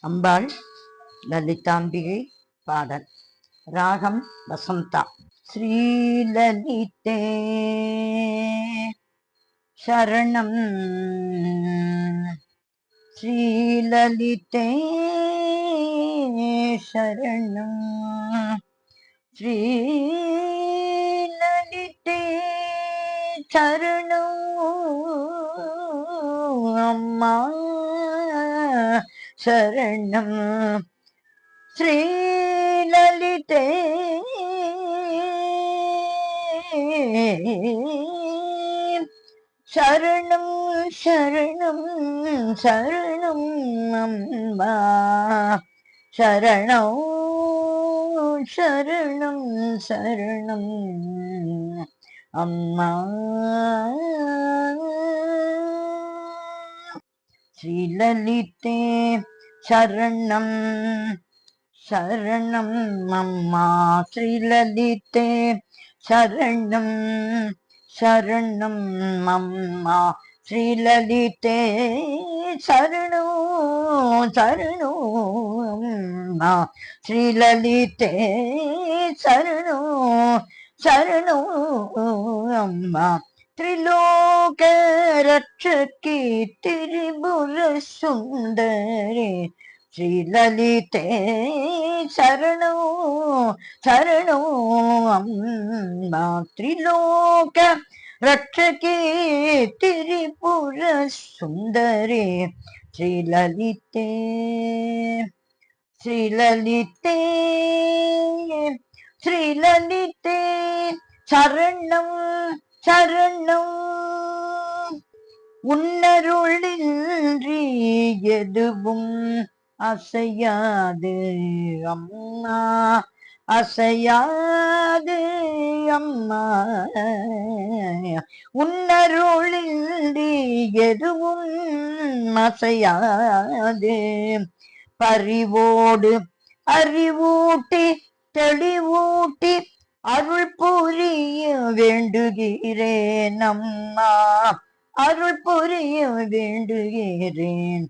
அம்பாள் லலிதாம்பிகை பாடல். ராகம் வசந்தா. ஸ்ரீலலிதே சரணம், ஸ்ரீலலிதே சரணம், ஸ்ரீலலிதே சரணம். அம்மா சரணம், ஸ்ரீலலிதே சரணம் சரணம் சரணம். அம்மா சரணம் சரணம் சரணம். அம்மா ஸ்ரீலலிதே சரணம் சரணம். அம்மா ஸ்ரீலலிதே சரணம் சரணம். அம்மா ஸ்ரீலலிதே சரணம் சரணம். அம்மா ஸ்ரீலலிதே சரணம் சரணம். அம்மா त्रिलोक रक्षकी त्रिपुर सुंदरी श्रीललिते शरणो शरणो. अम्मा त्रिलोक रक्षकी त्रिपुर सुंदरी श्रीललिते श्रीललिते श्रीललिते शरणं சரணம். உன்னருளின்றி எதுவும் அசையாது அம்மா, அசையாது அம்மா. உன்னருளின்றி எதுவும் அசையாது. பறிவோடு அறிவூட்டி தெளிவூட்டி அருள் புரிய வேண்டுகிறேன் அம்மா, அருள் புரிய வேண்டுகிறேன்.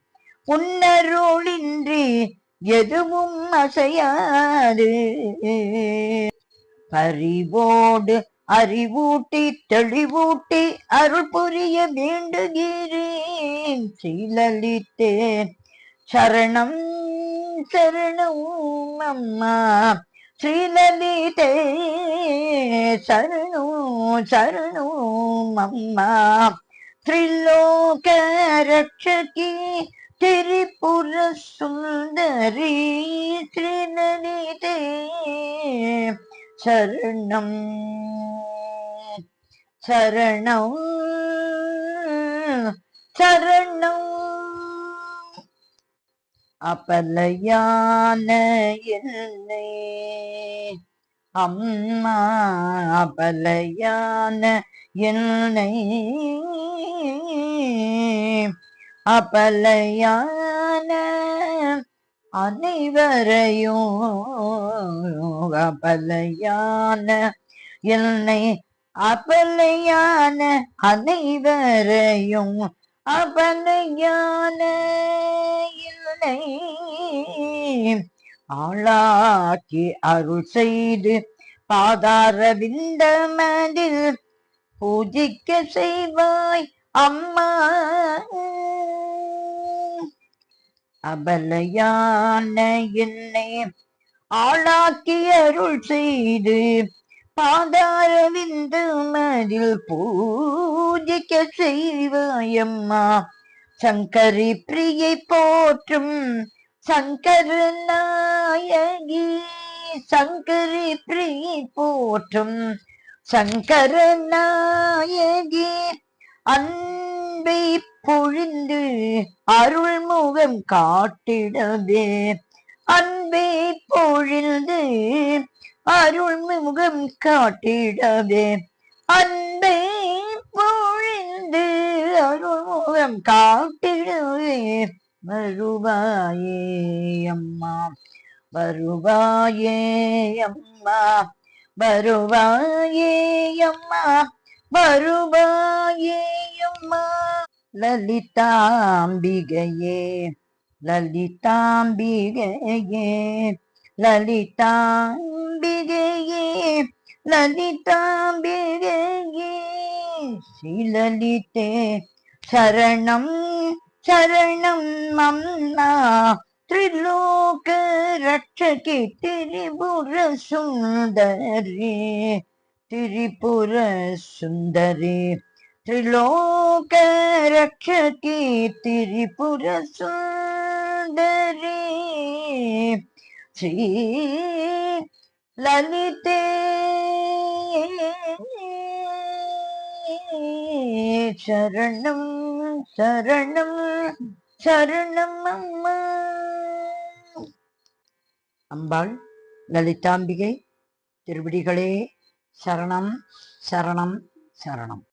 உன்னருளின்றி எதுவும் அசையாது. பறிவோடு அறிவூட்டி தெளிவூட்டி அருள் புரிய வேண்டுகிறேன். ஸ்ரீலலிதே சரணம் சரணம். அம்மா ஸ்ரீலலிதே சரணோ சரணோ. அம்மா त्रिलोक रक्षकी त्रिपुर सुंदरी श्रीललिते शरणं शरणं शरणं. அப்பலையான என்னை அம்மா, அப்பலையான என்னை அப்பலையான அனைவரையும், அப்பலையான என்னை அப்பலையான அனைவரையும், அப்பலையான ஆளாக்கி அருள் செய்து பாதார விந்தமதில் பூஜிக்க செய்வாய் அம்மா. அபலையான என்னை ஆளாக்கி அருள் செய்து பாதார விந்தமதில் பூஜிக்க செய்வாய் அம்மா. சங்கரி பிரியை போற்றும் சங்கர நாயகி, சங்கரி பிரியை போற்றும் சங்கர நாயகி. அன்பை பொழிந்து அருள்முகம் காட்டிடவே, அன்பை பொழிந்து அருள்முகம் காட்டிடவே, அன்பை பொழிந்து அருள்முகம் காட்டிடவே வருவாயே அம்மா, வருவாயே அம்மா, வருவாயே அம்மா, வருவாயே அம்மா. லலிதாம்பிகையே லலிதாம்பிகையே லலிதாம்பிகையே லலிதாம்பிகையே ஸ்ரீலலிதே சரணம் சரணம் அம்மா त्रिलोक रक्षके त्रिपुर सुंदरी त्रिपुर सुंदरी त्रिलोक रक्षके त्रिपुर सुंदरी श्री ललिते शरणं शरणं शरणம் அம்மா. அம்பாள் லலிதாம்பிகை திருவடிகளே சரணம் சரணம் சரணம்.